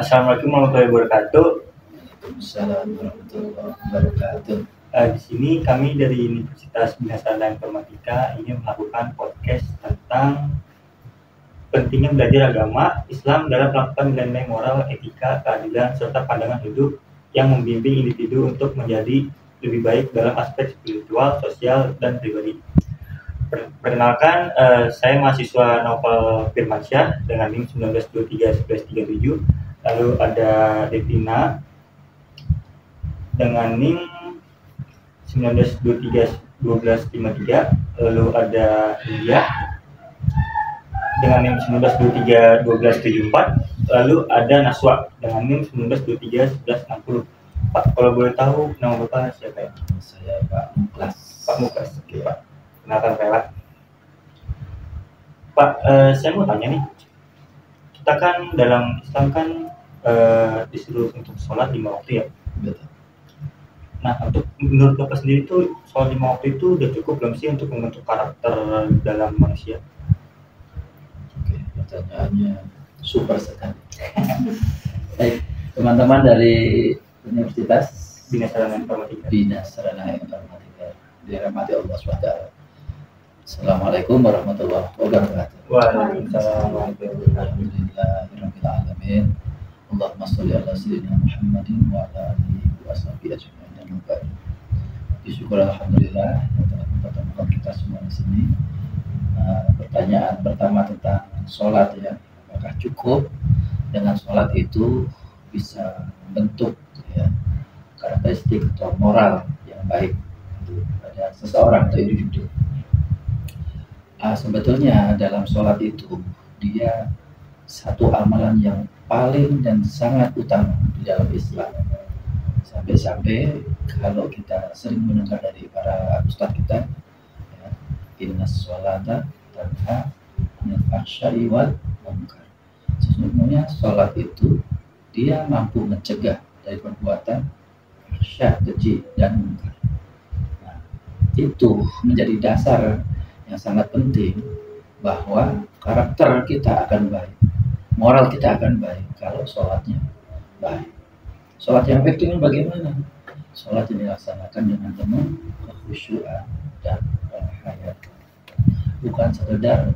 Assalamualaikum warahmatullahi wabarakatuh. Waalaikumsalam warahmatullahi wabarakatuh. Di sini kami dari Universitas Bina Sarana Informatika ingin melakukan podcast tentang pentingnya belajar agama Islam dalam melakukan nilai-nilai moral, etika, keadilan, serta pandangan hidup yang membimbing individu untuk menjadi lebih baik dalam aspek spiritual, sosial, dan pribadi. Perkenalkan, saya mahasiswa Novel Firmansyah dengan NIM 1923-1137. Lalu ada Devina dengan NIM 1923-1253. Lalu ada India dengan NIM 1923-1274. Lalu ada Naswa dengan NIM 1923-1160. Pak, kalau boleh tahu nama Bapak siapa ya? Saya Pak Muklas. Pak Muklas. Oke, Pak. Kenalkan saya, Pak. Saya mau tanya nih. Kita kan dalam Islam kan disuruh untuk sholat 5 waktu ya. Betul. Nah, untuk menurut Bapak sendiri tuh sholat 5 waktu itu udah cukup belum sih untuk membentuk karakter dalam manusia? Oke, pertanyaannya super sekali. Baik, teman-teman dari Universitas Bina Sarana Informatika. Dirahmati Allah SWT. Assalamualaikum warahmatullahi wabarakatuh. Waalaikumsalam warahmatullahi wabarakatuh. Alhamdulillahirabbil alamin. Allahumma shalli ala sayyidina Muhammadin wa ala alihi wa sahbihi ajma'in. Syukur alhamdulillah telah mempertemukan kita semua di sini. Pertanyaan pertama tentang sholat ya, apakah cukup dengan sholat itu bisa membentuk ya karakteristik atau moral yang baik pada seseorang atau individu? Sebetulnya dalam sholat itu dia satu amalan yang paling dan sangat utama di dalam Islam. Sampai-sampai kalau kita sering mendengar dari para ustadz kita, ya, innas sholata tanha anil fahsya'i wal munkar. Sesungguhnya sholat itu dia mampu mencegah dari perbuatan fahsya, keji, dan munkar. Nah, itu menjadi dasar yang sangat penting bahwa karakter kita akan baik, moral kita akan baik kalau sholatnya baik. Sholat yang baik dengan bagaimana? Sholat yang dilaksanakan dengan penuh kekhusyuan dan penghayatan, bukan sekedar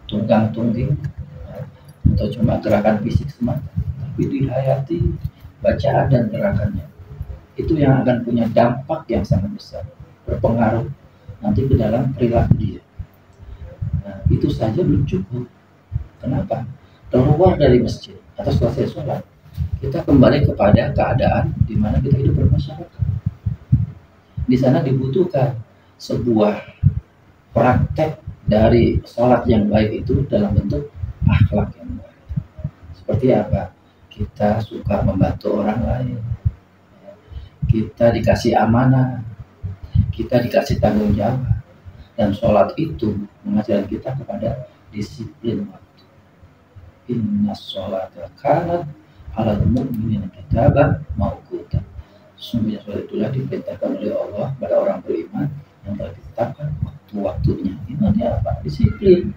tunggang-tungging atau cuma gerakan fisik semata, tapi dihayati bacaan dan gerakannya. Itu yang akan punya dampak yang sangat besar, berpengaruh nanti ke dalam perilaku dia. Nah, itu saja belum cukup. Kenapa? Keluar dari masjid atau selesai sholat, kita kembali kepada keadaan di mana kita hidup bermasyarakat. Di sana dibutuhkan sebuah praktek dari sholat yang baik itu dalam bentuk akhlak yang baik. Seperti apa? Kita suka membantu orang lain, kita dikasih amanah, kita dikasih tanggung jawab, dan sholat itu mengajarkan kita kepada disiplin waktu. Inna sholata kanat alal mu'minina kitaban mawquta. Sesungguhnya sholat itulah diperintahkan oleh Allah pada orang beriman yang telah ditetapkan waktu-waktunya. Ini artinya apa? Disiplin.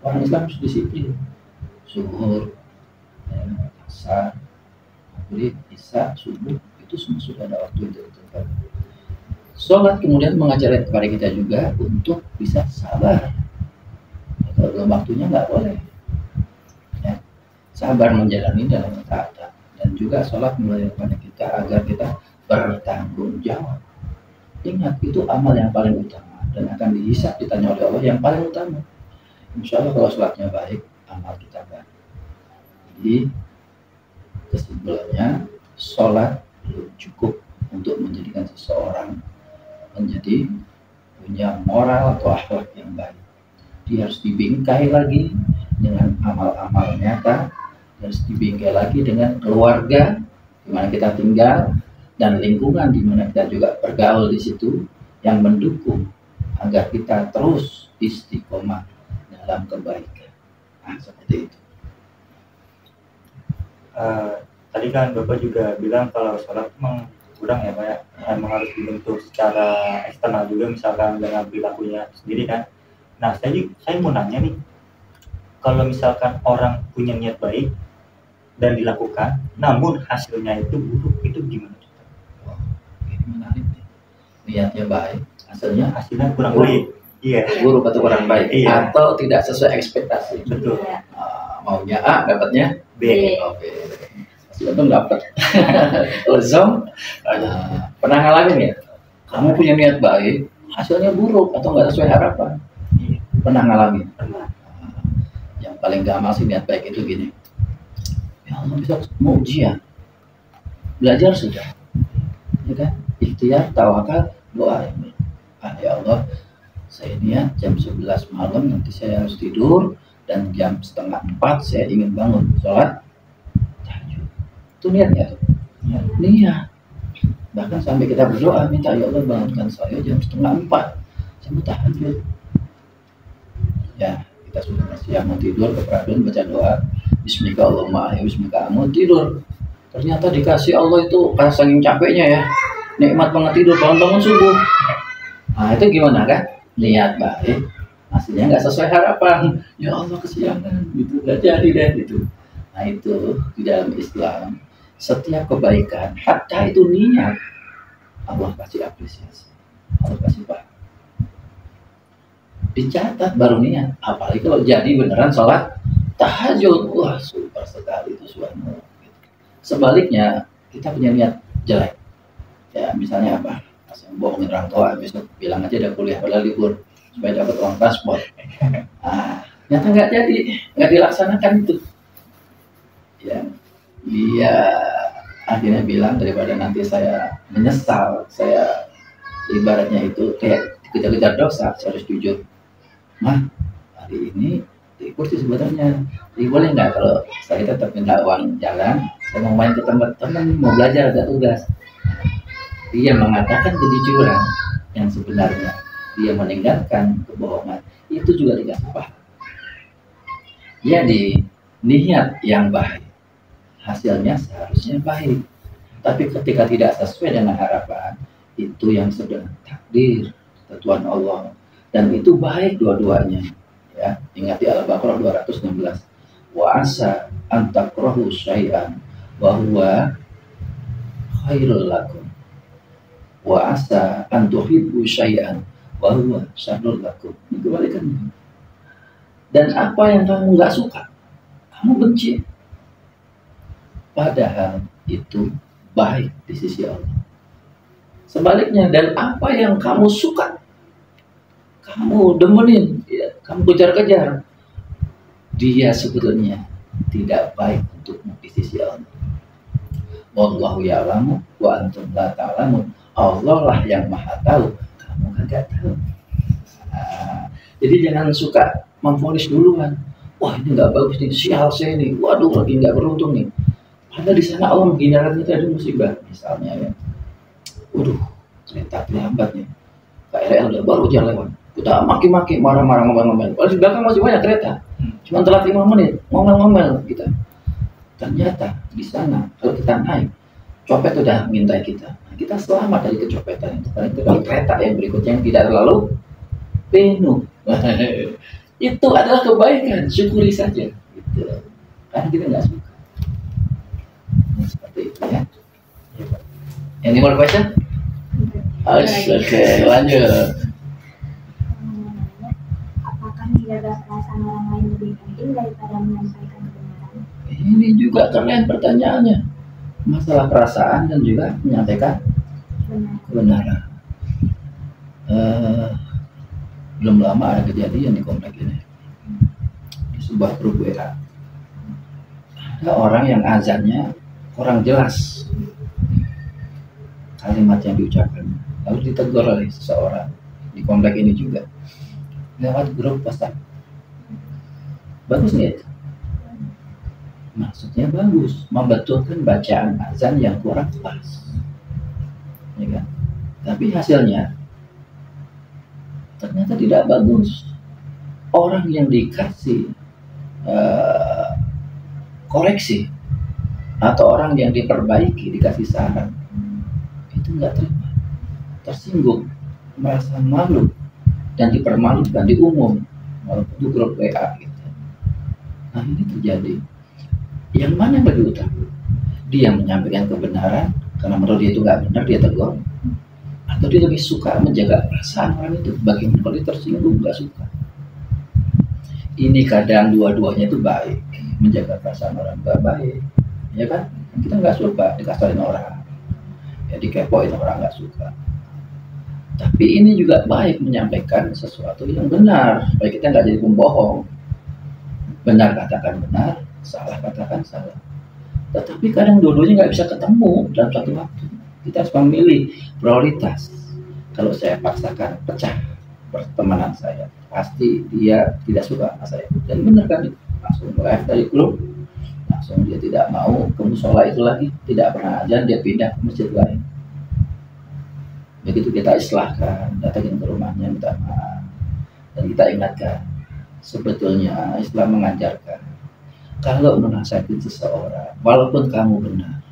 Orang Islam harus disiplin. Zuhur, asar, maghrib, isya, subuh, itu semua sudah ada waktu itu ditentukan. Sholat kemudian mengajarkan kepada kita juga untuk bisa sabar. Kalau belum waktunya nggak boleh. Ya, sabar menjalani dalam ketaatan. Dan juga sholat mengajarkan kepada kita agar kita bertanggung jawab. Ingat, itu amal yang paling utama dan akan dihisab, ditanya oleh Allah yang paling utama. Insya Allah kalau sholatnya baik, amal kita baik. Jadi kesimpulannya, sholat belum cukup untuk menjadikan seseorang menjadi punya moral atau akhlak yang baik. Dia harus dibingkai lagi dengan amal-amal nyata, harus dibingkai lagi dengan keluarga di mana kita tinggal dan lingkungan di mana kita juga bergaul di situ yang mendukung agar kita terus istiqomah dalam kebaikan. Nah, seperti itu. Tadi kan Bapak juga bilang kalau sholat memang kurang ya Pak ya, memang harus dibentuk secara eksternal juga, misalkan dengan perilakunya sendiri kan. Nah, saya mau nanya nih, kalau misalkan orang punya niat baik dan dilakukan, namun hasilnya itu buruk, itu gimana? Wah, ini menarik nih. Niatnya baik, Hasilnya kurang baik. Iya. Buruk atau kurang baik, Iya. atau tidak sesuai ekspektasi. Betul. Maunya A, dapatnya B. Oke. Untung dapat. Lezong, pernah ngalamin ya? Kamu punya niat baik, hasilnya buruk atau nggak sesuai harapan. Iya. Pernah ngalamin? Pernah. Yang paling gampang sih niat baik itu gini. Ya Allah, bisa mau ujian, belajar sudah, ya kan? Ikhtiar, tawakal, doa. Ya Allah, saya niat jam 11 malam nanti saya harus tidur, dan jam 3:30 saya ingin bangun sholat tahajud. Itu niatnya tuh. Iya. Niat. Bahkan sampai kita berdoa minta, ya Allah bangunkan saya jam 3:30 saya mau tahajud. Ya, kita sudah siap mau tidur, keperadun baca doa Bismika Allahumma ahya bismika amut, tidur. Ternyata dikasih Allah itu pas saking capeknya ya, nikmat banget tidur, bangun-bangun subuh. Nah itu gimana kan? Niat baik, hasilnya nggak sesuai harapan. Ya Allah kesiangan, gitu nggak jadi deh gitu. Nah itu di dalam Islam setiap kebaikan, hatta itu niat, Allah kasih apresiasi, Allah kasih pahala. Dicatat baru niat, apalagi kalau jadi beneran sholat tahajud, wah super sekali itu suami. Sebaliknya kita punya niat jelek, ya misalnya apa? Bohongin orang tua, besok bilang aja ada kuliah pada libur supaya dapat uang transport. Nyata nggak jadi, nggak dilaksanakan itu. Ya, dia akhirnya bilang daripada nanti saya menyesal, saya ibaratnya itu kayak dikejar-kejar dosa, saya harus jujur. Mah, hari ini libur sih sebenarnya. Boleh nggak kalau saya tetap minta uang jalan, saya mau main ke tempat teman, mau belajar ada tugas. Dia mengatakan kejujuran yang sebenarnya, dia meninggalkan kebohongan, itu juga dikasih pahala. Jadi niat yang baik, hasilnya seharusnya baik. Tapi ketika tidak sesuai dengan harapan, itu yang sedang takdir ketentuan Allah, dan itu baik dua-duanya. Ya, ingat di Al-Baqarah 216. Wa asa an takrahu syai'an wa huwa khairul lakum. Wa asa an tuhibbu syai'an wa huwa syarrul lakum. Ini kebalikannya. Dan apa yang kamu nggak suka, kamu benci. Padahal itu baik di sisi Allah. Sebaliknya, dan apa yang kamu suka, kamu demenin, ya, kamu kejar-kejar, dia sebetulnya tidak baik untukmu di sisi Allah. Wallahu ya'lamu wa antum la ta'lamun. Allah lah yang maha tahu, kamu kagak tahu. Jadi jangan suka memvonis duluan. Wah ini nggak bagus nih, sial saya nih, waduh lagi nggak beruntung nih. Padahal di sana Allah menghindarkan kita dari musibah, misalnya ya. Waduh, kereta terlambat nih. KRL udah baru jalan lewat. Kita maki-maki, marah-marah, ngomel-ngomel. Padahal di belakang masih banyak kereta. Cuma telat 5 menit, ngomel-ngomel kita. Ternyata di sana kalau kita naik, copet udah minta kita. Kita selamat dari kecopetan itu. Karena itu kalau kereta yang berikutnya yang tidak terlalu penuh. Itu adalah kebaikan, syukuri saja. Gitu. Karena kita nggak suka. Seperti itu ya. Any more question? Oke, lanjut. Apakah menjaga perasaan orang lain lebih penting daripada menyampaikan kebenaran? Ini juga keren pertanyaannya. Masalah perasaan dan juga menyampaikan kebenaran. Belum lama ada kejadian di komplek ini. Di sebuah grup WA. Ada orang yang azannya kurang jelas kalimat yang diucapkan, lalu ditegur oleh seseorang di komplek ini juga lewat grup WhatsApp. Bagus nih, maksudnya bagus, membetulkan bacaan azan yang kurang pas, ya kan? Tapi hasilnya ternyata tidak bagus. Orang yang dikasih koreksi atau orang yang diperbaiki, dikasih saran, itu nggak terima, tersinggung, merasa malu dan dipermalukan di umum walaupun di grup WA gitu. Nah ini terjadi. Yang mana yang lebih utama? Dia menyampaikan kebenaran karena menurut dia itu nggak benar, dia tegur, atau dia lebih suka menjaga perasaan orang itu, bagaimana kalau dia tersinggung, nggak suka. Ini kadang dua-duanya itu baik, menjaga perasaan orang nggak baik, ya kan? Kita nggak suka dikasarin orang, ya dikepoin orang, nggak suka. Tapi ini juga baik menyampaikan sesuatu yang benar, supaya kita nggak jadi pembohong. Benar katakan benar, salah katakan salah. Tetapi kadang dua-duanya nggak bisa ketemu dalam satu waktu. Kita harus memilih prioritas. Kalau saya paksakan pecah pertemanan saya, pasti dia tidak suka sama saya. Dan benar kan, langsung live dari grup, langsung dia tidak mau ke musola itu lagi, tidak pernah azan, dia pindah ke masjid lain. Begitu kita islahkan, datangin ke rumahnya, minta maaf, dan kita ingatkan, sebetulnya Islam mengajarkan kalau menasihati seseorang, walaupun kamu benar,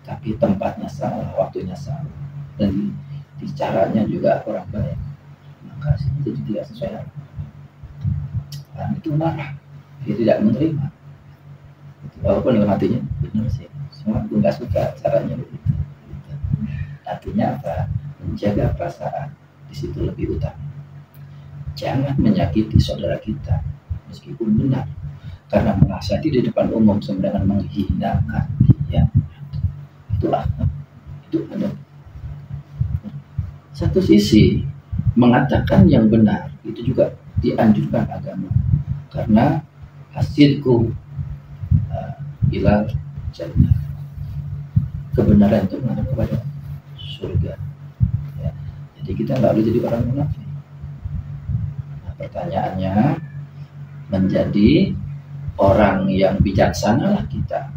tapi tempatnya salah, waktunya salah, dan bicaranya juga kurang baik, maka sini jadi tidak sesuai. Dan itu marah, dia tidak menerima. Walaupun dalam hatinya benar sih, semua aku nggak suka caranya begitu. Artinya apa? Menjaga perasaan di situ lebih utama. Jangan menyakiti saudara kita meskipun benar, karena menasihati di depan umum sama dengan menghinakan dia. Itulah, itu ada. Satu sisi mengatakan yang benar itu juga dianjurkan agama, karena hasilku bila jannah, kebenaran itu mengarah kepada surga. Ya. Jadi kita nggak boleh jadi orang munafik. Nah, pertanyaannya, menjadi orang yang bijaksana lah kita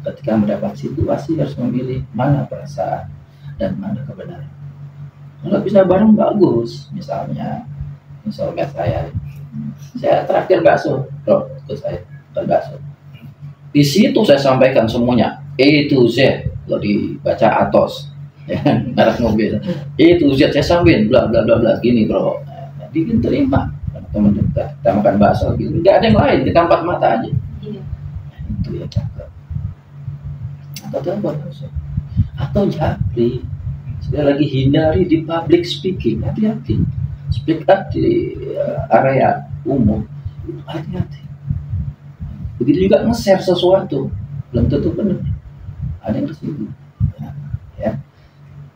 ketika mendapat situasi, harus memilih mana perasaan dan mana kebenaran. Kalau bisa bareng bagus, misalnya saya terakhir bakso, bro, ikut saya ke bakso. Di situ saya sampaikan semuanya A to Z, kalau dibaca Atos, ya, merek mobil A to Z saya sampaikan bla bla bla bla gini bro. Nah, dia terima. Teman kita makan bakso gitu, nggak ada yang lain, kita empat mata aja. Iya. Itu ya cakep. Atau japri, saya lagi hindari di public speaking, hati-hati. Speak up di area umum, hati-hati. Begitu juga nge-share sesuatu, belum tentu benar. Ada yang tersinggung. Ya.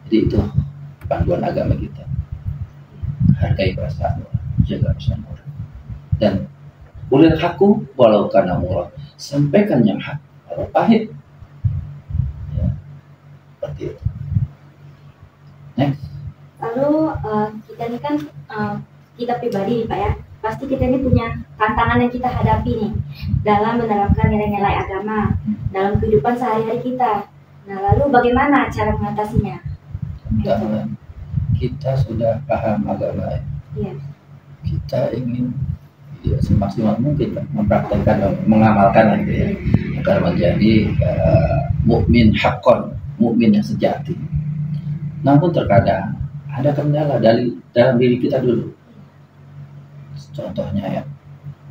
Jadi itu panduan agama kita. Hargai perasaan orang, jaga perasaan orang. Dan ulil haku walau kana murah, sampaikan yang hak walau pahit. Ya, seperti itu. Next. Lalu kita ini kan kita pribadi nih Pak ya, pasti kita ini punya tantangan yang kita hadapi nih dalam menerapkan nilai-nilai agama dalam kehidupan sehari-hari kita. Nah lalu bagaimana cara mengatasinya? Kita sudah paham agama, ya. Kita ingin ya, semaksimal mungkin mempraktekkan, mengamalkan gitu ya, agar menjadi mukmin hakon, mukmin yang sejati. Namun terkadang ada kendala dalam diri kita dulu. Contohnya ya,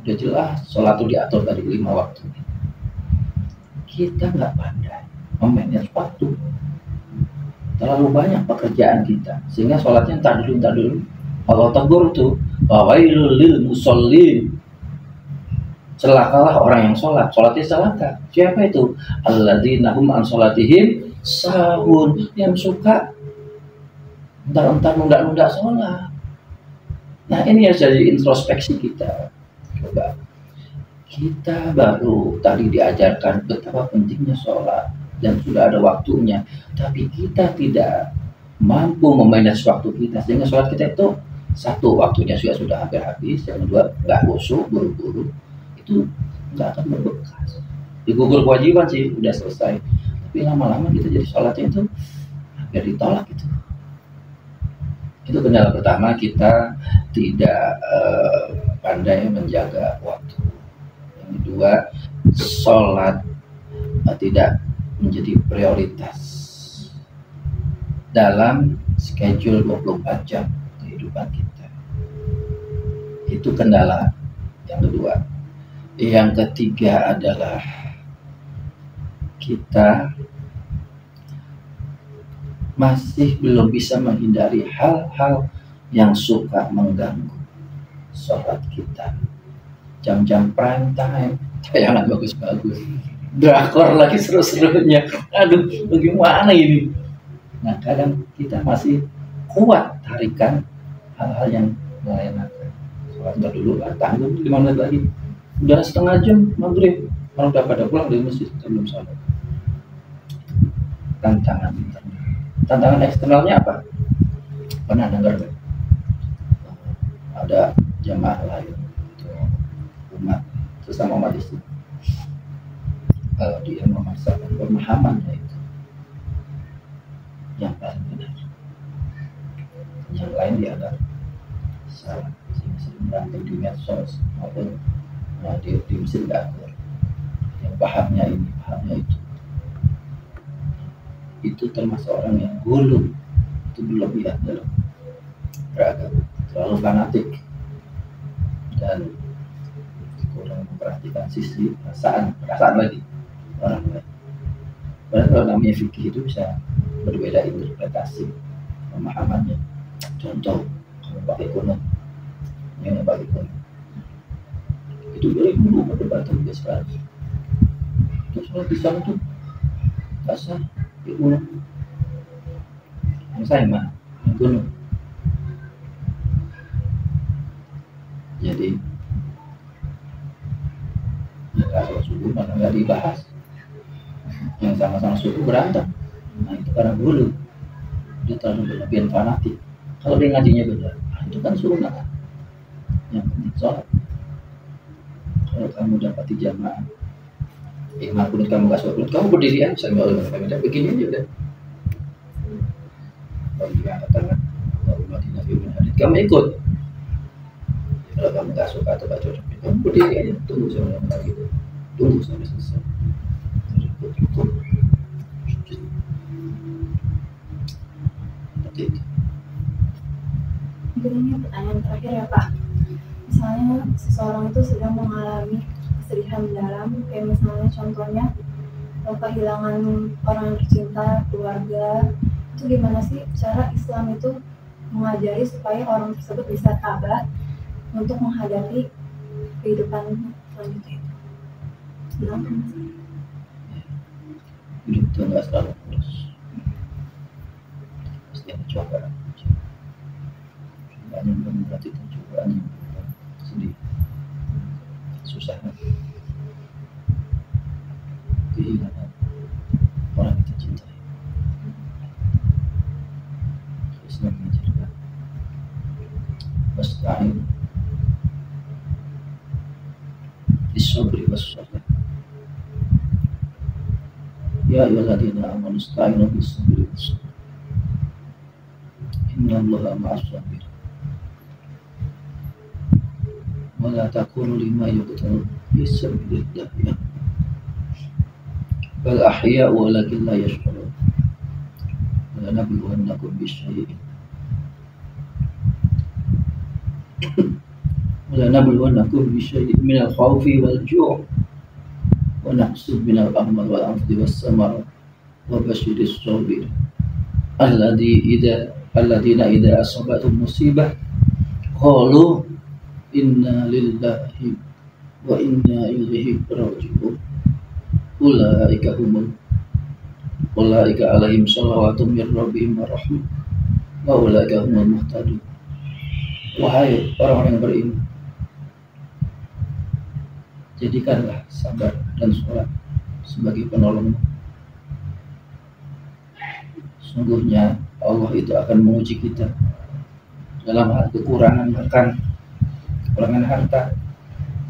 udah jelas sholat itu diatur tadi 5 waktu. Kita nggak pandai memanage waktu. Terlalu banyak pekerjaan kita, sehingga sholatnya entar dulu. Allah tegur tuh, wailul lil musallin. Celakalah orang yang sholatnya celaka. Siapa itu? Alladzina hum an sholatihim sahun, yang suka entar nunda sholat. Nah ini yang jadi introspeksi kita. Coba kita baru tadi diajarkan betapa pentingnya sholat dan sudah ada waktunya, tapi kita tidak mampu memanage waktu kita, sehingga sholat kita itu satu waktunya sudah hampir habis, yang kedua nggak khusyuk, buru-buru, itu nggak akan berbekas. Digugur kewajiban sih udah selesai, tapi lama-lama kita jadi sholatnya itu hampir ditolak gitu. Itu kendala pertama, kita tidak pandai menjaga waktu. Yang kedua, sholat tidak menjadi prioritas dalam schedule 24 jam kehidupan kita. Itu kendala yang kedua. Yang ketiga adalah kita masih belum bisa menghindari hal-hal yang suka mengganggu sholat kita. Jam-jam prime time, tayangan bagus-bagus, drakor lagi seru-serunya. Aduh, bagaimana ini? Nah, kadang kita masih kuat tarikan hal-hal yang melenakan. Sholat dulu, tanggung 5 menit lagi. Udah setengah jam maghrib, orang udah pada pulang dari masjid, kita belum sholat. Tantangan internal. Tantangan eksternalnya apa? Pernah dengar gak? Ada jamaah lain, umat, sesama umat Islam. Kalau dia memaksakan pemahamannya itu yang paling benar, yang lain dianggap salah, sehingga sering berantem di medsos maupun di mesin dapur. Yang pahamnya ini, pahamnya itu termasuk orang yang gulu, itu berlebihan dalam beragama, terlalu fanatik dan kurang memperhatikan sisi perasaan lagi orang lain. Padahal kalau namanya fikih itu bisa berbeda interpretasi pemahamannya. Contoh, kalau pakai kuno, ini pakai kuno, itu dari dulu perdebatan dia sekarang. Terus kalau di sana tuh nggak sah, kuno. Yang saya mah yang kuno. Jadi ya kalau suku mana nggak dibahas, yang sama-sama suku berantem. Nah itu karena dulu dia terlalu berlebihan fanatik. Kalau dia ngajinya benar, itu kan sunnah. Yang penting sholat. Kalau kamu dapati jamaah, imam kunut kamu gak sholat, kamu berdiri aja, saya nggak boleh minta begini aja udah. Kalau dia angkat tangan, kamu ikut. Kalau kamu gak suka atau gak cocok, kamu berdiri aja, tunggu sampai gitu, tunggu sampai selesai. Ikut. Seperti itu. Ini pertanyaan terakhir ya Pak. Misalnya seseorang itu sedang mengalami kesedihan mendalam, kayak misalnya contohnya kehilangan orang yang tercinta, keluarga, itu gimana sih cara Islam itu mengajari supaya orang tersebut bisa tabah untuk menghadapi kehidupan selanjutnya? Gimana sih? Hidup itu nggak selalu mulus, pasti ada cobaan. Cobaan yang belum berarti itu cobaan yang sedih, susah. Kehilangan orang kita cintai. Islam mengajarkan wasta'in bis-sabri was-salah. Ya ayyuhalladzina amanu ista'inu bis-sabri was-salah. Innallaha ma'as-sabirin. Wa la taqulu lima yuqtalu fi sabilillah bal ahya'u walakin la yash'urun. Wa lanabluwannakum bisyai'in وَلَنَبْلُوَنَّكُمْ بِشَيْءٍ مِنَ الْخَوْفِ وَالْجُوعِ وَنَقْصٍ مِنَ الْأَمْوَالِ وَالْأَنفُسِ وَالثَّمَرَاتِ وَبَشِّرِ الصَّابِرِينَ الَّذِينَ إِذَا أَصَابَتْهُمْ مُصِيبَةٌ قَالُوا إِنَّا لِلَّهِ وَإِنَّا إِلَيْهِ رَاجِعُونَ أُولَئِكَ عَلَيْهِمْ صَلَوَاتٌ مِّن رَّبِّهِمْ وَرَحْمَةٌ وَأُولَئِكَ هُمُ الْمُهْتَدُونَ. Wahai orang-orang yang beriman, jadikanlah sabar dan sholat sebagai penolongmu. Sungguhnya Allah itu akan menguji kita dalam hal kekurangan makan, kekurangan harta,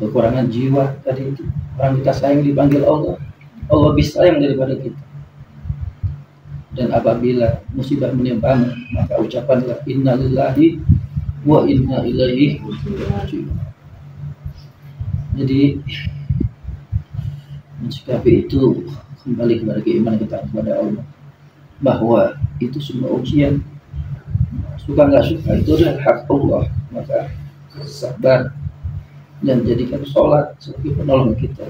kekurangan jiwa. Tadi itu orang kita sayang dipanggil Allah, Allah lebih sayang daripada kita. Dan apabila musibah menimpamu, maka ucapanlah inna lillahi wa inna ilaihi raji'un. Jadi mensikapi itu kembali kepada keimanan kita kepada Allah, bahwa itu semua ujian, suka nggak suka itu adalah hak Allah. Maka sabar dan jadikan sholat sebagai penolong kita.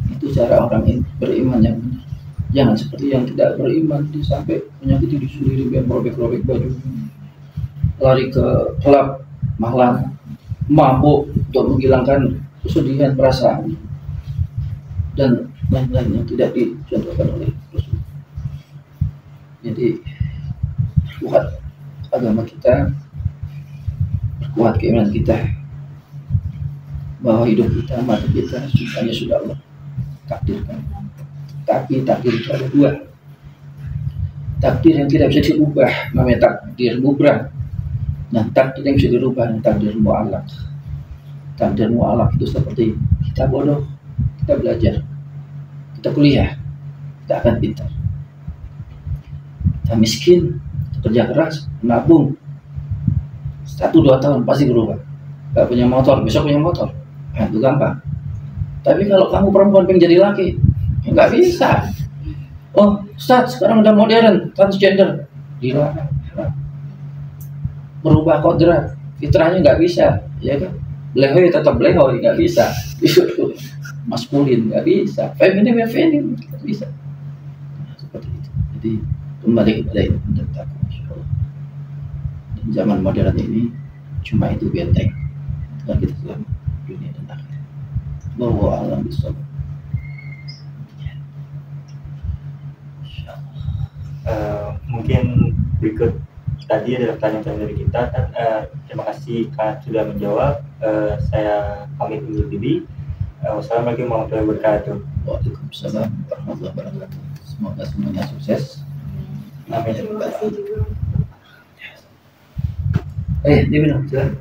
Itu bicara orang beriman yang benar. Jangan seperti yang tidak beriman, dia sampai menyakiti diri sendiri, biar robek-robek baju, lari ke klub malam, mabuk untuk menghilangkan kesedihan perasaan dan lain-lain yang tidak dicontohkan oleh Rasul. Jadi kuat agama kita, kuat keimanan kita bahwa hidup kita, mati kita semuanya sudah Allah takdirkan. Tapi takdir itu ada dua. Takdir yang tidak bisa diubah namanya takdir mubrah. Nah, takdir yang bisa dirubah namanya takdir mu'allaq. Takdir mu'allaq itu seperti kita bodoh, kita belajar, kita kuliah, kita akan pintar. Kita miskin, kita kerja keras, nabung 1-2 tahun pasti berubah. Gak punya motor, besok punya motor, nah, itu gampang. Tapi kalau kamu perempuan pengen jadi laki, ya nggak bisa. Oh, Ustaz, sekarang udah modern, transgender, dilarang. Berubah kodrat, fitrahnya nggak bisa, ya kan? Lehoy tetap lehoy, nggak bisa. Maskulin nggak bisa, feminin ya feminin nggak bisa. Nah, seperti itu. Jadi kembali kepada itu tentang Allah. Dan zaman modern ini cuma itu benteng dan kita selamat dunia dan akhirat. Bahwa alam bisawab. Mungkin berikut tadi adalah pertanyaan dari kita. Terima kasih karena sudah menjawab. Saya pamit undur diri. Wassalamualaikum warahmatullahi wabarakatuh. Waalaikumsalam warahmatullahi wabarakatuh. Semoga semuanya sukses. Amin. Terima kasih juga. Dia bilang, silakan.